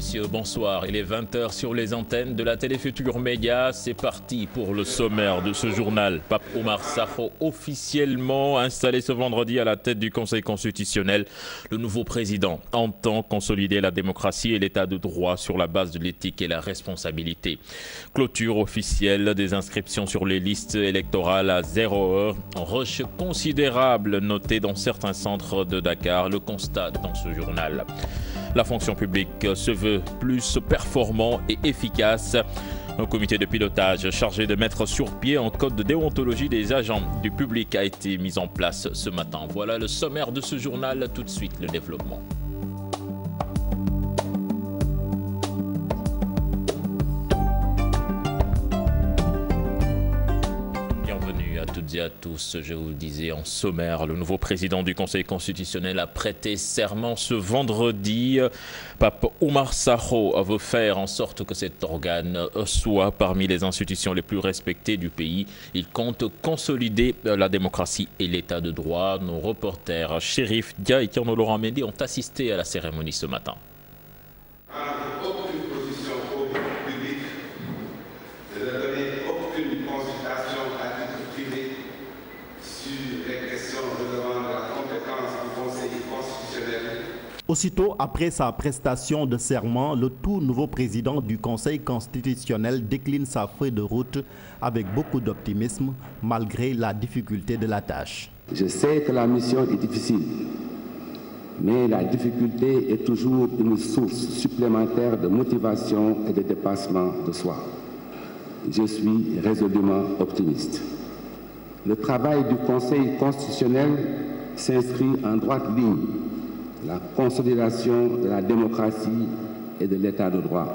messieurs, bonsoir. Il est 20 h sur les antennes de la Télé Futurs Médias. C'est parti pour le sommaire de ce journal. Pape Oumar Sakho, officiellement installé ce vendredi à la tête du Conseil constitutionnel. Le nouveau président entend consolider la démocratie et l'état de droit sur la base de l'éthique et la responsabilité. Clôture officielle des inscriptions sur les listes électorales à 0 heure. Rush considérable noté dans certains centres de Dakar. Le constat dans ce journal. La fonction publique se veut plus performant et efficace. Un comité de pilotage chargé de mettre sur pied un code de déontologie des agents du public a été mis en place ce matin. Voilà le sommaire de ce journal. Tout de suite, le développement. À toutes et à tous, je vous le disais en sommaire, le nouveau président du Conseil constitutionnel a prêté serment ce vendredi. Pape Oumar Sakho veut faire en sorte que cet organe soit parmi les institutions les plus respectées du pays. Il compte consolider la démocratie et l'état de droit. Nos reporters Chérif Dia et Tierno Laurent Mendy ont assisté à la cérémonie ce matin. Aussitôt après sa prestation de serment, le tout nouveau président du Conseil constitutionnel décline sa feuille de route avec beaucoup d'optimisme malgré la difficulté de la tâche. Je sais que la mission est difficile, mais la difficulté est toujours une source supplémentaire de motivation et de dépassement de soi. Je suis résolument optimiste. Le travail du Conseil constitutionnel s'inscrit en droite ligne. La consolidation de la démocratie et de l'état de droit.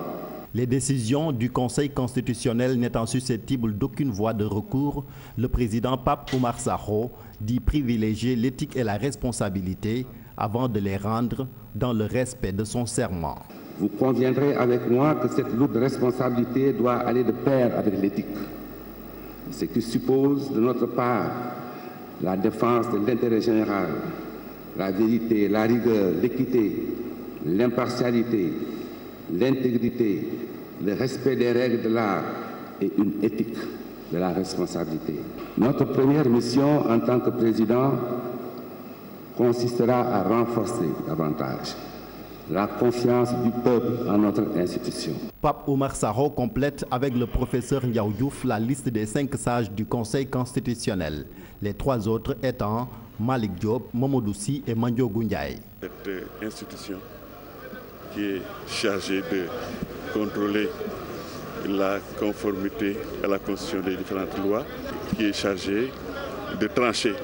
Les décisions du Conseil constitutionnel n'étant susceptibles d'aucune voie de recours, le président Pape Oumar Sakho dit privilégier l'éthique et la responsabilité avant de les rendre dans le respect de son serment. Vous conviendrez avec moi que cette lourde responsabilité doit aller de pair avec l'éthique, ce qui suppose de notre part la défense de l'intérêt général, la vérité, la rigueur, l'équité, l'impartialité, l'intégrité, le respect des règles de l'art et une éthique de la responsabilité. Notre première mission en tant que président consistera à renforcer davantage la confiance du peuple en notre institution. Pape Oumar Sakho complète avec le professeur Ndiaw Diouf la liste des 5 sages du Conseil constitutionnel. Les 3 autres étant Malik Diop, Mamadou Sy et Mandiogu Ndiaye. Cette institution qui est chargée de contrôler la conformité à la Constitution des différentes lois, qui est chargée de trancher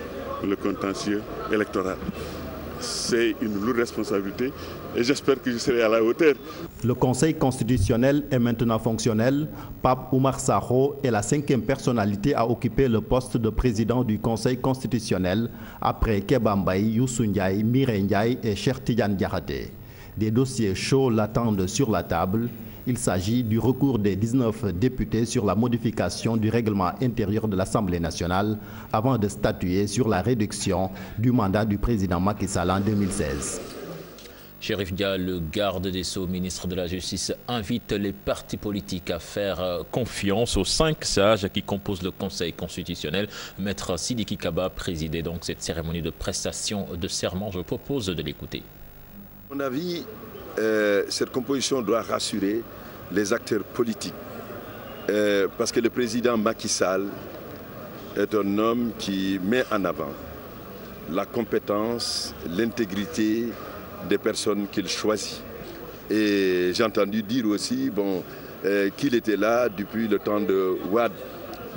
le contentieux électoral. C'est une lourde responsabilité et j'espère que je serai à la hauteur. Le Conseil constitutionnel est maintenant fonctionnel. Pape Oumar Sakho est la 5e personnalité à occuper le poste de président du Conseil constitutionnel après Keba Mbaye, Youssou Ndiaye, Mireille Ndiaye et Cheikh Tidiane Diakhaté. Des dossiers chauds l'attendent sur la table. Il s'agit du recours des 19 députés sur la modification du règlement intérieur de l'Assemblée nationale avant de statuer sur la réduction du mandat du président Macky Sall en 2016. Chérif Dia, le garde des Sceaux, ministre de la Justice, invite les partis politiques à faire confiance aux 5 sages qui composent le Conseil constitutionnel. Maître Sidiki Kaba présidait donc cette cérémonie de prestation de serment. Je propose de l'écouter. À mon avis, cette composition doit rassurer les acteurs politiques parce que le président Macky Sall est un homme qui met en avant la compétence, l'intégrité des personnes qu'il choisit. Et j'ai entendu dire aussi qu'il était là depuis le temps de Wade.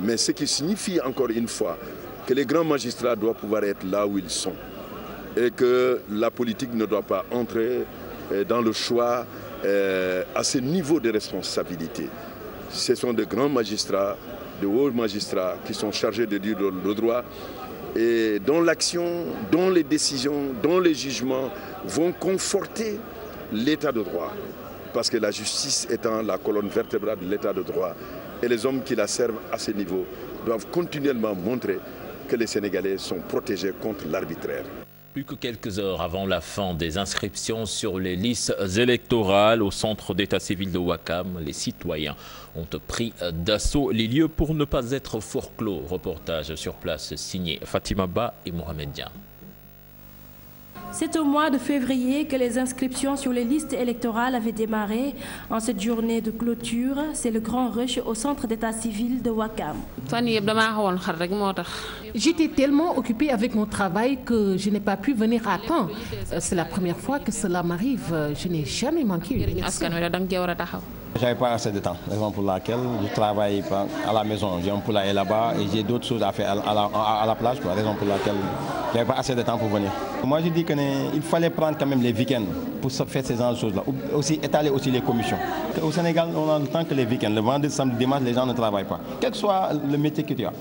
Mais ce qui signifie encore une fois que les grands magistrats doivent pouvoir être là où ils sont et que la politique ne doit pas entrer dans le choix à ce niveau de responsabilité. Ce sont de grands magistrats, de hauts magistrats qui sont chargés de dire le droit et dont l'action, dont les décisions, dont les jugements vont conforter l'état de droit. Parce que la justice étant la colonne vertébrale de l'état de droit et les hommes qui la servent à ce niveau doivent continuellement montrer que les Sénégalais sont protégés contre l'arbitraire. Plus que quelques heures avant la fin des inscriptions sur les listes électorales au centre d'état civil de Ouakam, les citoyens ont pris d'assaut les lieux pour ne pas être forclos. Reportage sur place signé Fatima Ba et Mohamed Dian. C'est au mois de février que les inscriptions sur les listes électorales avaient démarré. En cette journée de clôture, c'est le grand rush au centre d'état civil de Ouakam. J'étais tellement occupée avec mon travail que je n'ai pas pu venir à temps. C'est la première fois que cela m'arrive. Je n'ai jamais manqué une élection. J'avais pas assez de temps, raison pour laquelle je travaille à la maison. J'ai un poulailler là-bas et j'ai d'autres choses à faire à la plage, quoi, raison pour laquelle j'avais pas assez de temps pour venir. Moi je dis qu'il fallait prendre quand même les week-ends pour faire ces genre de choses-là. Aussi étaler aussi les commissions. Au Sénégal, on a le temps que les week-ends. Le vendredi, samedi, dimanche, les gens ne travaillent pas. Quel que soit le métier que tu as.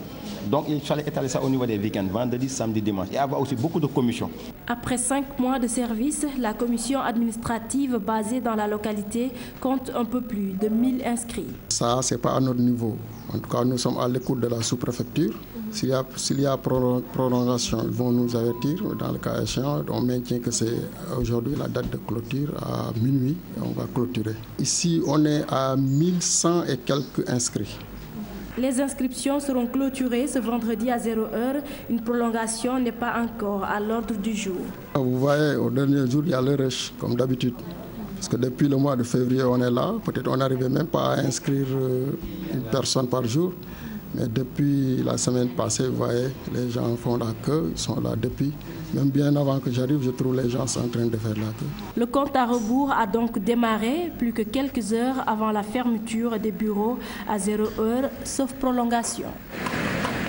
Donc il fallait étaler ça au niveau des week-ends, vendredi, samedi, dimanche. Et avoir aussi beaucoup de commissions. Après 5 mois de service, la commission administrative basée dans la localité compte un peu plus de 1000 inscrits. Ça, ce n'est pas à notre niveau. En tout cas, nous sommes à l'écoute de la sous-préfecture. S'il y a prolongation, ils vont nous avertir. Dans le cas échéant, on maintient que c'est aujourd'hui la date de clôture à minuit. On va clôturer. Ici, on est à 1100 et quelques inscrits. Les inscriptions seront clôturées ce vendredi à 0h. Une prolongation n'est pas encore à l'ordre du jour. Vous voyez, au dernier jour, il y a le rush, comme d'habitude. Parce que depuis le mois de février, on est là. Peut-être on n'arrivait même pas à inscrire une personne par jour. Mais depuis la semaine passée, vous voyez, les gens font la queue, ils sont là depuis. Même bien avant que j'arrive, je trouve les gens en train de faire la queue. Le compte à rebours a donc démarré plus que quelques heures avant la fermeture des bureaux à 0h, sauf prolongation.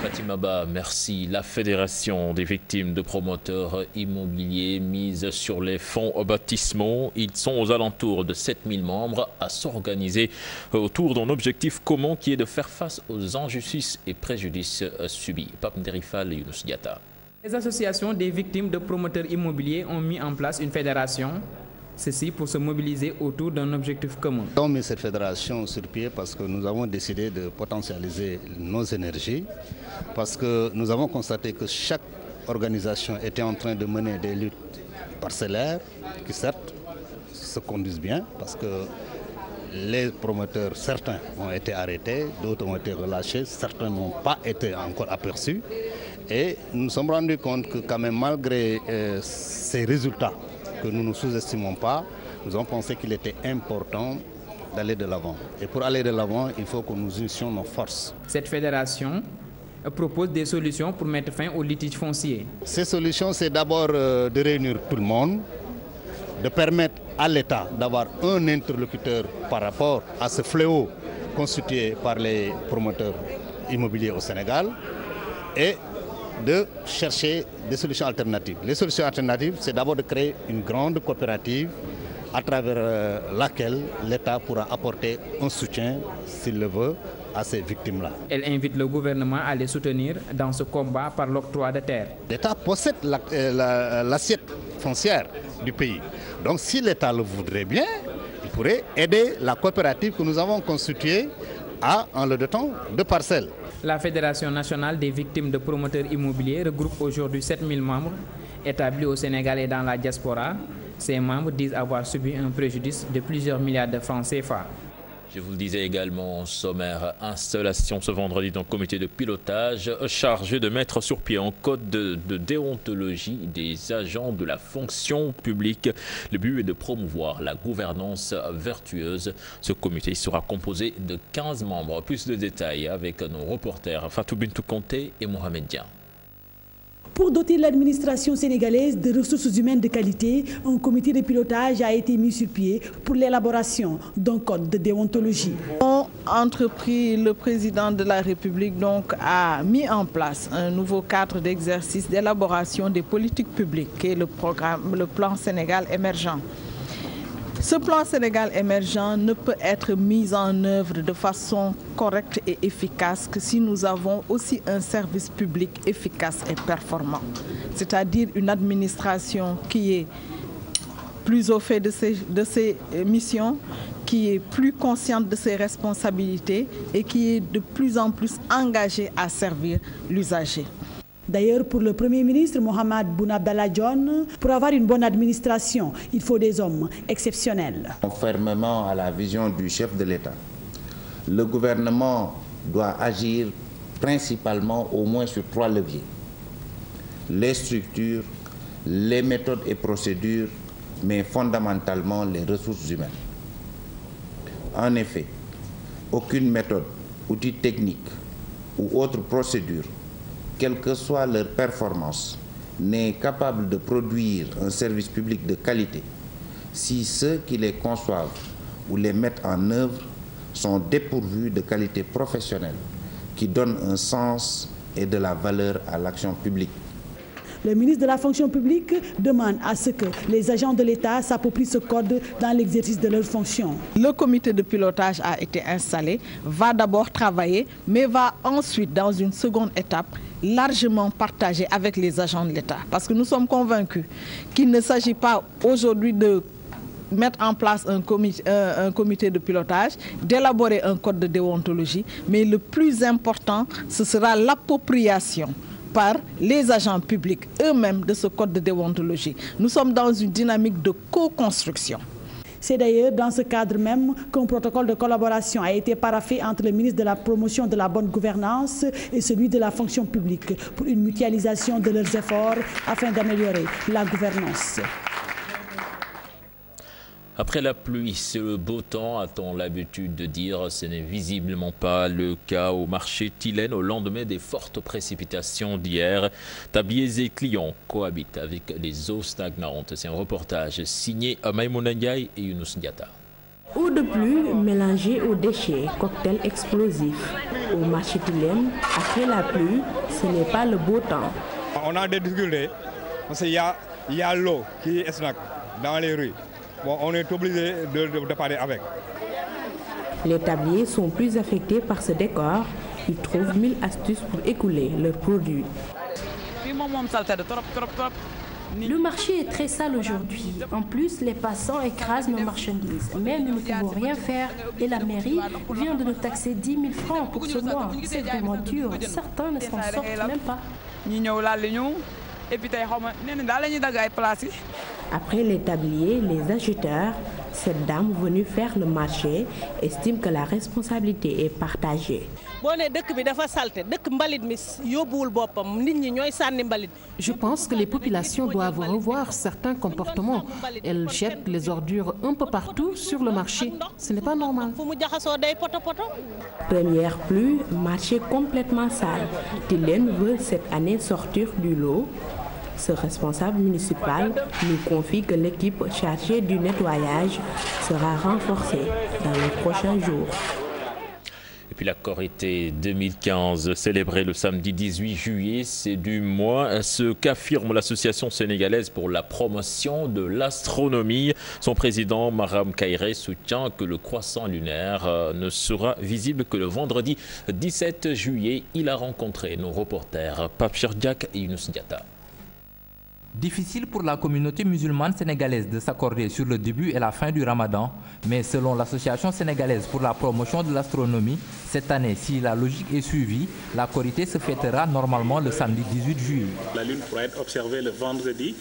Fatima Ba, merci. La Fédération des victimes de promoteurs immobiliers mise sur les fonds baptismaux. Ils sont aux alentours de 7000 membres à s'organiser autour d'un objectif commun qui est de faire face aux injustices et préjudices subis. Pape Nderifal et Younous Diatta. Les associations des victimes de promoteurs immobiliers ont mis en place une fédération. Ceci pour se mobiliser autour d'un objectif commun. Nous avons mis cette fédération sur pied parce que nous avons décidé de potentialiser nos énergies, parce que nous avons constaté que chaque organisation était en train de mener des luttes parcellaires qui certes se conduisent bien parce que les promoteurs, certains ont été arrêtés, d'autres ont été relâchés, certains n'ont pas été encore aperçus. Et nous nous sommes rendus compte que quand même malgré ces résultats, que nous ne sous-estimons pas, nous avons pensé qu'il était important d'aller de l'avant. Et pour aller de l'avant, il faut que nous unissions nos forces. Cette fédération propose des solutions pour mettre fin aux litiges fonciers. Ces solutions, c'est d'abord de réunir tout le monde, de permettre à l'État d'avoir un interlocuteur par rapport à ce fléau constitué par les promoteurs immobiliers au Sénégal et de chercher des solutions alternatives. Les solutions alternatives, c'est d'abord de créer une grande coopérative à travers laquelle l'État pourra apporter un soutien, s'il le veut, à ces victimes-là. Elle invite le gouvernement à les soutenir dans ce combat par l'octroi de terre. L'État possède l'assiette foncière du pays. Donc si l'État le voudrait bien, il pourrait aider la coopérative que nous avons constituée à un lot de temps de parcelles. La Fédération nationale des victimes de promoteurs immobiliers regroupe aujourd'hui 7000 membres établis au Sénégal et dans la diaspora. Ces membres disent avoir subi un préjudice de plusieurs milliards de francs CFA. Je vous le disais également en sommaire, installation ce vendredi d'un comité de pilotage chargé de mettre sur pied un code de déontologie des agents de la fonction publique. Le but est de promouvoir la gouvernance vertueuse. Ce comité sera composé de 15 membres. Plus de détails avec nos reporters Fatou Bintou Conté et Mohamed Dian. Pour doter l'administration sénégalaise de ressources humaines de qualité, un comité de pilotage a été mis sur pied pour l'élaboration d'un code de déontologie. Entrepris, le président de la République donc a mis en place un nouveau cadre d'exercice d'élaboration des politiques publiques qui est le plan Sénégal émergent. Ce plan Sénégal émergent ne peut être mis en œuvre de façon correcte et efficace que si nous avons aussi un service public efficace et performant. C'est-à-dire une administration qui est plus au fait de ses missions, qui est plus consciente de ses responsabilités et qui est de plus en plus engagée à servir l'usager. D'ailleurs, pour le Premier ministre Mohamed Boun Abdallah Dionne, pour avoir une bonne administration, il faut des hommes exceptionnels. Conformément à la vision du chef de l'État, le gouvernement doit agir principalement au moins sur 3 leviers. Les structures, les méthodes et procédures, mais fondamentalement les ressources humaines. En effet, aucune méthode, outil technique ou autre procédure, quelle que soit leur performance, n'est capable de produire un service public de qualité si ceux qui les conçoivent ou les mettent en œuvre sont dépourvus de qualité professionnelle qui donne un sens et de la valeur à l'action publique. Le ministre de la fonction publique demande à ce que les agents de l'État s'approprient ce code dans l'exercice de leurs fonctions. Le comité de pilotage a été installé, va d'abord travailler, mais va ensuite, dans une seconde étape, largement partager avec les agents de l'État. Parce que nous sommes convaincus qu'il ne s'agit pas aujourd'hui de mettre en place un comité de pilotage, d'élaborer un code de déontologie, mais le plus important, ce sera l'appropriation par les agents publics eux-mêmes de ce code de déontologie. Nous sommes dans une dynamique de co-construction. C'est d'ailleurs dans ce cadre même qu'un protocole de collaboration a été paraphé entre le ministre de la Promotion de la bonne gouvernance et celui de la fonction publique pour une mutualisation de leurs efforts afin d'améliorer la gouvernance. Après la pluie, c'est le beau temps, a-t-on l'habitude de dire. Ce n'est visiblement pas le cas au marché Tilène au lendemain des fortes précipitations d'hier. Tabliers et clients cohabitent avec les eaux stagnantes. C'est un reportage signé Maïmouna Ndiaye et Younous Ndiata. Eau de pluie mélangée aux déchets, cocktail explosif. Au marché Tilène, après la pluie, ce n'est pas le beau temps. On a des difficultés parce qu'il y a l'eau qui est dans les rues. Bon, on est obligé de parler avec. Les tabliers sont plus affectés par ce décor. Ils trouvent 1000 astuces pour écouler leurs produits. Le marché est très sale aujourd'hui. En plus, les passants écrasent nos marchandises. Mais nous ne pouvons rien faire et la mairie vient de nous taxer 10 000 francs pour ce mois. C'est vraiment dur. Certains ne s'en sortent même pas. Après les tabliers, les acheteurs, cette dame venue faire le marché estime que la responsabilité est partagée. Je pense que les populations doivent revoir certains comportements. Elles jettent les ordures un peu partout sur le marché. Ce n'est pas normal. Première pluie, marché complètement sale. Tilène veut cette année sortir du lot. Ce responsable municipal nous confie que l'équipe chargée du nettoyage sera renforcée dans les prochains jours. Et puis la Korité 2015, célébrée le samedi 18 juillet, c'est du mois. Ce qu'affirme l'association sénégalaise pour la promotion de l'astronomie. Son président, Maram Kairé, soutient que le croissant lunaire ne sera visible que le vendredi 17 juillet. Il a rencontré nos reporters Pape Cherdiak et Younous Ndiata. Difficile pour la communauté musulmane sénégalaise de s'accorder sur le début et la fin du Ramadan, mais selon l'association sénégalaise pour la promotion de l'astronomie, cette année, si la logique est suivie, la Korité se fêtera normalement le samedi 18 juillet. La lune pourra être observée le vendredi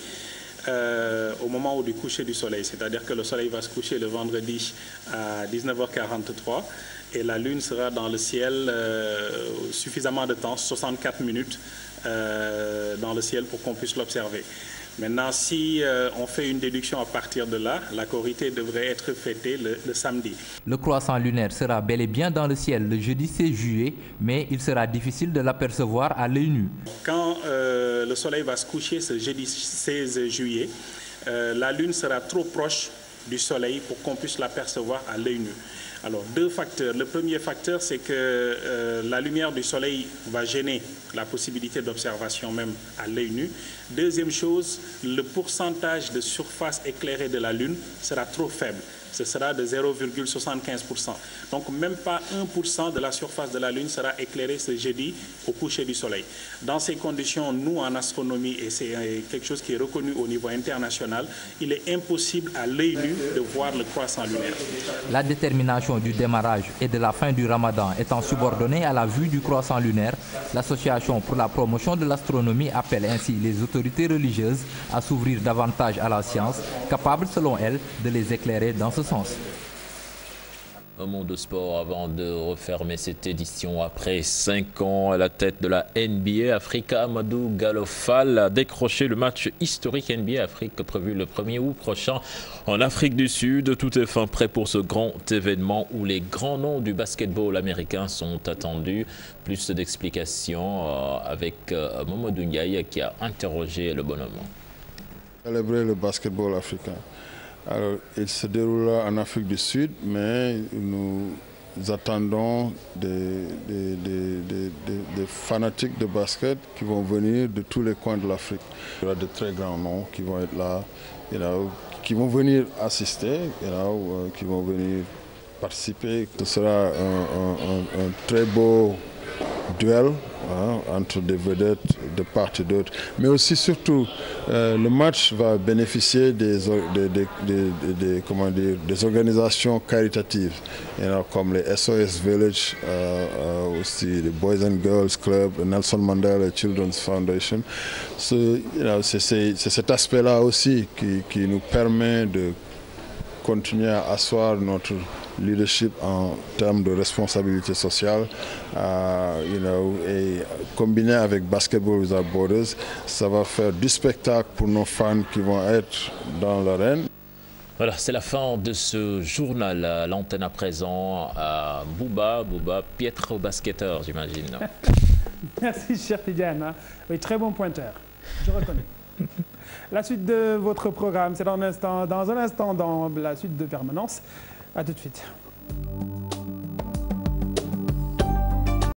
au moment du coucher du soleil, c'est-à-dire que le soleil va se coucher le vendredi à 19h43 et la lune sera dans le ciel suffisamment de temps, 64 minutes dans le ciel pour qu'on puisse l'observer. Maintenant, si on fait une déduction à partir de là, la Korité devrait être fêtée le samedi. Le croissant lunaire sera bel et bien dans le ciel le jeudi 16 juillet, mais il sera difficile de l'apercevoir à l'œil nu. Quand le soleil va se coucher ce jeudi 16 juillet, la lune sera trop proche du soleil pour qu'on puisse l'apercevoir à l'œil nu. Alors, deux facteurs. Le premier facteur, c'est que la lumière du soleil va gêner la possibilité d'observation même à l'œil nu. Deuxième chose, le pourcentage de surface éclairée de la Lune sera trop faible. ce sera de 0,75%. Donc même pas 1% de la surface de la Lune sera éclairée ce jeudi au coucher du soleil. Dans ces conditions, nous en astronomie, et c'est quelque chose qui est reconnu au niveau international, il est impossible à l'œil nu de voir le croissant lunaire. La détermination du démarrage et de la fin du Ramadan étant subordonnée à la vue du croissant lunaire, l'Association pour la promotion de l'astronomie appelle ainsi les autorités religieuses à s'ouvrir davantage à la science, capable selon elle de les éclairer dans ce sens. Un mot de sport avant de refermer cette édition. Après 5 ans à la tête de la NBA, Africa Amadou Gallo-Fall a décroché le match historique NBA Afrique prévu le 1er août prochain en Afrique du Sud. Tout est fin prêt pour ce grand événement où les grands noms du basketball américain sont attendus. Plus d'explications avec Mamadou Ndiaye qui a interrogé le bonhomme. Célébrer le basketball africain. Alors, il se déroulera en Afrique du Sud, mais nous attendons des fanatiques de basket qui vont venir de tous les coins de l'Afrique. Il y aura de très grands noms qui vont être là, qui vont venir assister, qui vont venir participer. Ce sera un très beau duel entre des vedettes de part et d'autre. Mais aussi, surtout, le match va bénéficier des organisations caritatives, comme les SOS Village, aussi les Boys and Girls Club, le Nelson Mandela Children's Foundation. C'est cet aspect-là aussi qui nous permet de continuer à asseoir notre leadership en termes de responsabilité sociale, et combiné avec Basketball Without Borders, ça va faire du spectacle pour nos fans qui vont être dans l'arène. Voilà, c'est la fin de ce journal. L'antenne à présent à Bouba, piètre basketteur, j'imagine. Merci, cher Tidiane. Oui, très bon pointeur, je reconnais. La suite de votre programme, c'est dans un instant dans la suite de Permanence. À tout de suite.